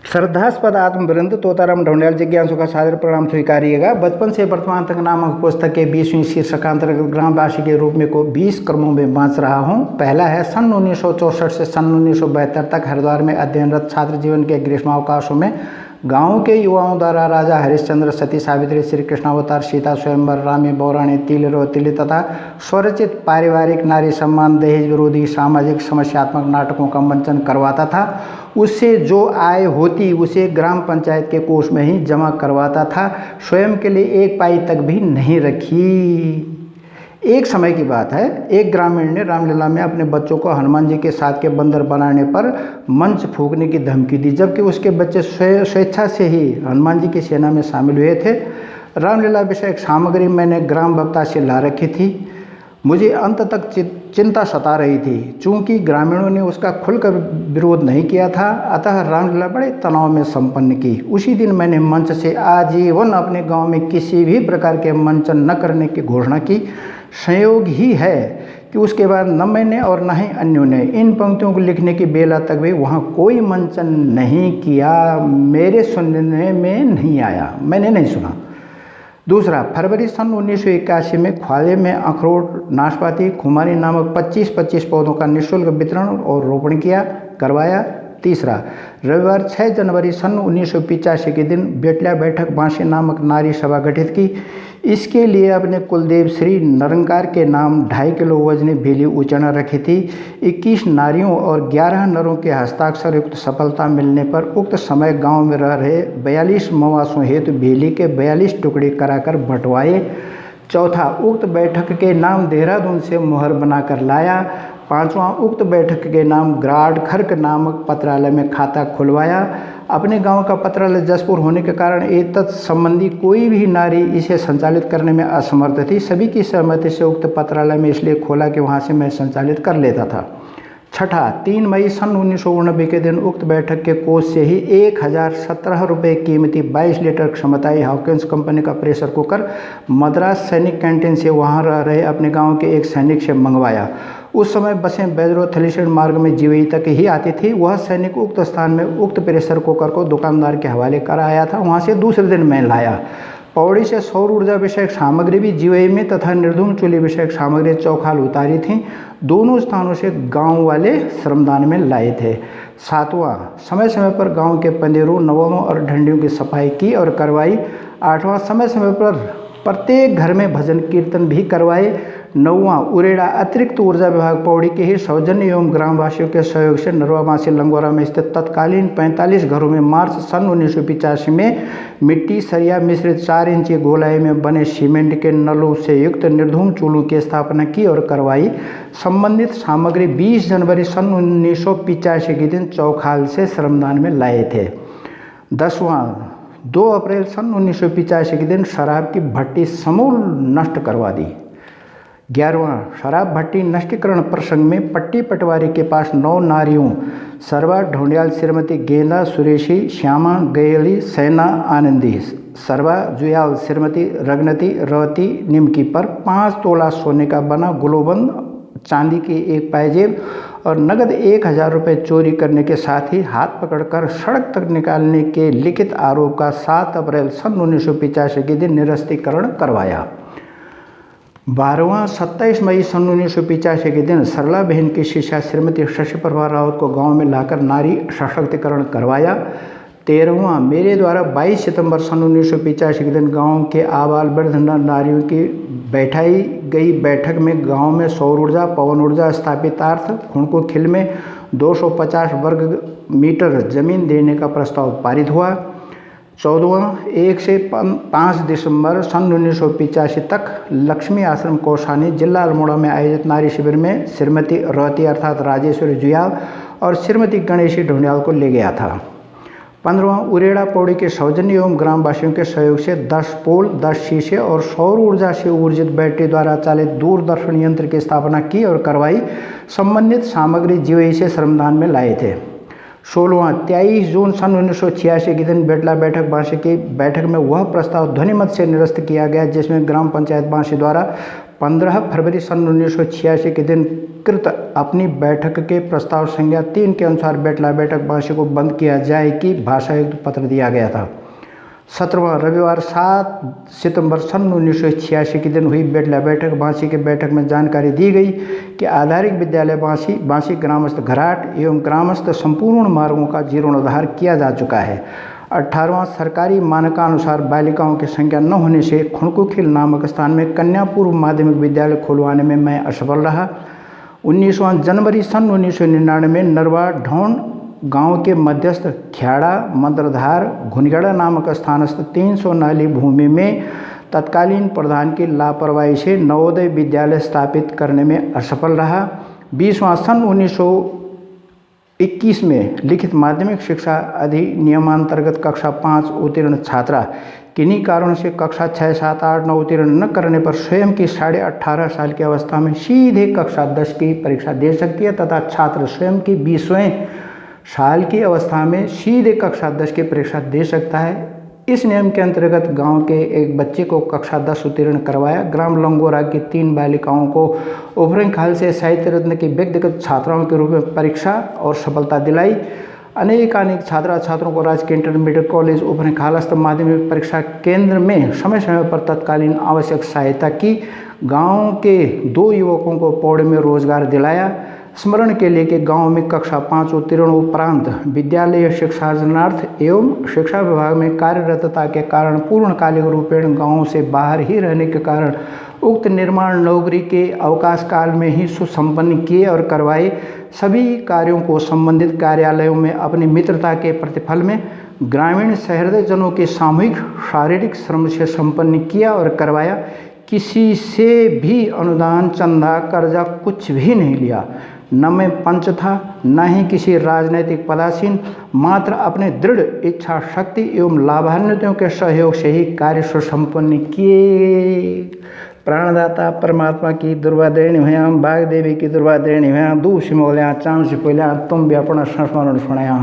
श्रद्धास्पद आत्मवृंद तोताराम ढोंडियाल जिज्ञासु का सादर प्रणाम स्वीकारिएगा। बचपन से वर्तमान तक नामक पुस्तक के 20वीं शीर्षकांतर्गत ग्रामवासी के रूप में को 20 क्रमों में बांच रहा हूँ। पहला है सन 1964 से सन 1972 तक हरिद्वार में अध्ययनरत छात्र जीवन के ग्रीष्मावकाशों में गांव के युवाओं द्वारा राजा हरिश्चंद्र, सती सावित्री, श्री कृष्णावतार, सीता स्वयंवर, रामी बौराणी, तिल रोतिली तथा स्वरचित पारिवारिक नारी सम्मान, दहेज विरोधी सामाजिक समस्यात्मक नाटकों का मंचन करवाता था। उससे जो आय होती उसे ग्राम पंचायत के कोष में ही जमा करवाता था। स्वयं के लिए एक पाई तक भी नहीं रखी। एक समय की बात है, एक ग्रामीण ने रामलीला में अपने बच्चों को हनुमान जी के साथ के बंदर बनाने पर मंच फूंकने की धमकी दी, जबकि उसके बच्चे स्वेच्छा से ही हनुमान जी की सेना में शामिल हुए थे। रामलीला विषयक सामग्री मैंने ग्राम वक्ता से ला रखी थी। मुझे अंत तक चिंता सता रही थी। चूंकि ग्रामीणों ने उसका खुलकर विरोध नहीं किया था, अतः रामलीला बड़े तनाव में संपन्न की। उसी दिन मैंने मंच से आजीवन अपने गांव में किसी भी प्रकार के मंचन न करने की घोषणा की। संयोग ही है कि उसके बाद न मैंने और न ही अन्यों ने इन पंक्तियों को लिखने की बेला तक भी वहाँ कोई मंचन नहीं किया। मेरे सुनने में नहीं आया, मैंने नहीं सुना। दूसरा, फरवरी सन 1981 में ख्वाले में अखरोट, नाशपाती, खुमारी नामक 25-25 पौधों का निःशुल्क वितरण और रोपण करवाया। तीसरा, रविवार 6 जनवरी सन 1985 के दिन बेटला बैठक बांसी नामक नारी सभा गठित की। इसके लिए अपने कुलदेव श्री निरंकार के नाम 2.5 किलो वजनी भेली उचना रखी थी। 21 नारियों और 11 नरों के हस्ताक्षर युक्त सफलता मिलने पर उक्त समय गांव में रह रहे 42 मवासों हेतु भेली के 42 टुकड़े कराकर बंटवाए। चौथा, उक्त बैठक के नाम देहरादून से मोहर बनाकर लाया। पांचवां, उक्त बैठक के नाम ग्राड खर्क नामक पत्रालय में खाता खुलवाया। अपने गांव का पत्रालय जसपुर होने के कारण एतत् संबंधी कोई भी नारी इसे संचालित करने में असमर्थ थी। सभी की सहमति से उक्त पत्रालय में इसलिए खोला कि वहां से मैं संचालित कर लेता था। छठा, 3 मई सन 1989 के दिन उक्त बैठक के कोष से ही 1017 रुपये कीमती 22 लीटर क्षमताई हॉकिंस कंपनी का प्रेशर कुकर मद्रास सैनिक कैंटीन से वहां रह रहे अपने गांव के एक सैनिक से मंगवाया। उस समय बसें बैजरो थलीसैंण मार्ग में जीवई तक ही आती थी। वह सैनिक उक्त स्थान में उक्त प्रेशर कुकर को दुकानदार के हवाले कर आया था। वहाँ से दूसरे दिन मैं लाया। पौड़ी से सौर ऊर्जा विषयक सामग्री भी जीवई में तथा निर्धूम चूल्हे विषयक सामग्री चौखाल उतारी थी। दोनों स्थानों से गांव वाले श्रमदान में लाए थे। सातवां, समय समय पर गांव के पंदेरों, नवों और ढंडियों की सफाई की और करवाई। आठवां, समय समय पर प्रत्येक घर में भजन कीर्तन भी करवाए। नौवां, उरेडा अतिरिक्त ऊर्जा विभाग पौड़ी के ही सौजन्य एवं ग्रामवासियों के सहयोग से नरवाबासी लंगोरा में स्थित तत्कालीन 45 घरों में मार्च सन 1985 में मिट्टी सरिया मिश्रित 4 इंची गोलाई में बने सीमेंट के नलों से युक्त निर्धूम चूल्हों की स्थापना की और करवाई। संबंधित सामग्री 20 जनवरी सन 1985 के दिन चौखाल से श्रमदान में लाए थे। 10वां, 2 अप्रैल सन 1985 के दिन शराब की भट्टी समूल नष्ट करवा दी। 11वां, शराब भट्टी नष्टीकरण प्रसंग में पट्टी पटवारी के पास 9 नारियों सरवा ढोंडियाल, श्रीमती गेंदा सुरेशी, श्यामा गयली, सैना आनंदी, सरवा जुयाल, श्रीमती रगनती रवती निमकी पर 5 तोला सोने का बना गुलोबंद, चांदी की एक पायजेब और नगद 1000 रुपये चोरी करने के साथ ही हाथ पकड़कर सड़क तक निकालने के लिखित आरोप का 7 अप्रैल सन 1985 के दिन निरस्तीकरण करवाया। 12वां, 27 मई सन 1985 के दिन सरला बहन की शिष्या श्रीमती शशि प्रभा रावत को गांव में लाकर नारी सशक्तिकरण करवाया। 13वां, मेरे द्वारा 22 सितंबर सन 1985 के दिन गांव के आबाल वृद्ध नारियों की बैठाई गई बैठक में गांव में सौर ऊर्जा, पवन ऊर्जा स्थापितार्थ खुणको खिल में 250 वर्ग मीटर जमीन देने का प्रस्ताव पारित हुआ। 14वां, 1 से 5 दिसंबर सन 1985 तक लक्ष्मी आश्रम कौसानी जिला अल्मोड़ा में आयोजित नारी शिविर में श्रीमती रवती अर्थात राजेश्वरी जुयाल और श्रीमती गणेशी ढोंडियाल को ले गया था। 15वां, उरेडा पौड़ी के सौजन्य एवं ग्रामवासियों के सहयोग से 10 पोल, 10 शीशे और सौर ऊर्जा से ऊर्जित बैटरी द्वारा चालित दूरदर्शन यंत्र की स्थापना की और करवाई। संबंधित सामग्री जीवई से श्रमदान में लाए थे। 16वां, 23 जून सन 1986 के दिन बेटला बैठक बांसी की बैठक में वह प्रस्ताव ध्वनिमत से निरस्त किया गया जिसमें ग्राम पंचायत बांसी द्वारा 15 फरवरी सन 1986 के दिन कृत अपनी बैठक के प्रस्ताव संख्या 3 के अनुसार बेटला बैठक बांसी को बंद किया जाए कि भाषायुक्त पत्र दिया गया था। 17वां रविवार 7 सितंबर सन 1986 के दिन हुई बेटला बैठक बांसी के बैठक में जानकारी दी गई कि आधारिक विद्यालय बांसी ग्रामस्थ घराट एवं ग्रामस्थ संपूर्ण मार्गों का जीर्णोद्धार किया जा चुका है। 18वां सरकारी मानकानुसार बालिकाओं की संख्या न होने से खुणकुखिल नामक स्थान में कन्या पूर्व माध्यमिक विद्यालय खुलवाने में मैं असफल रहा। 19वां जनवरी सन 1999 में नरवा ढौन गांव के मध्यस्थ ख्याड़ा मंत्रधार घुनगड़ा नामक स्थानस्थ 300 नाली भूमि में तत्कालीन प्रधान की लापरवाही से नवोदय विद्यालय स्थापित करने में असफल रहा। 20वां सन 1921 में लिखित माध्यमिक शिक्षा अधिनियमांतर्गत कक्षा 5 उत्तीर्ण छात्रा किन्हीं कारणों से कक्षा 6, 7, 8, 9 उत्तीर्ण न करने पर स्वयं की 18.5 साल की अवस्था में सीधे कक्षा 10 की परीक्षा दे सकती है तथा छात्र स्वयं की 20वें साल की अवस्था में सीधे कक्षा 10 की परीक्षा दे सकता है। इस नियम के अंतर्गत गांव के एक बच्चे को कक्षा 10 उत्तीर्ण करवाया। ग्राम लंगोरा की 3 बालिकाओं को उभरंखाल से साहित्य रत्न की व्यक्तिगत छात्राओं के रूप में परीक्षा और सफलता दिलाई। अनेक छात्रों को राजकीय इंटरमीडिएट कॉलेज उभरंखालस्थ माध्यमिक परीक्षा केंद्र में समय समय पर तत्कालीन आवश्यक सहायता की। गांव के 2 युवकों को पौड़े में रोजगार दिलाया। स्मरण के लिए कि गांव में कक्षा 5 उत्तीर्ण उपरांत विद्यालय शिक्षार्जनार्थ एवं शिक्षा विभाग में कार्यरतता के कारण पूर्णकालिक रूपेण गांव से बाहर ही रहने के कारण उक्त निर्माण नौकरी के अवकाश काल में ही सुसंपन्न किए और करवाए। सभी कार्यों को संबंधित कार्यालयों में अपनी मित्रता के प्रतिफल में ग्रामीण सहृदयजनों के सामूहिक शारीरिक श्रम से संपन्न किया और करवाया। किसी से भी अनुदान, चंदा, कर्जा कुछ भी नहीं लिया। न मैं पंच था न ही किसी राजनैतिक पदासीन, मात्र अपने दृढ़ इच्छा शक्ति एवं लाभान्वितों के सहयोग से ही कार्य सुसंपन्न किए। प्राणदाता परमात्मा की दुर्वादेणी हुआ, बाग देवी की दुर्वादेणी हुआ, दूब सिमोल्या चांद सिपोल्या तुम भी अपना संस्मरण सुनाया।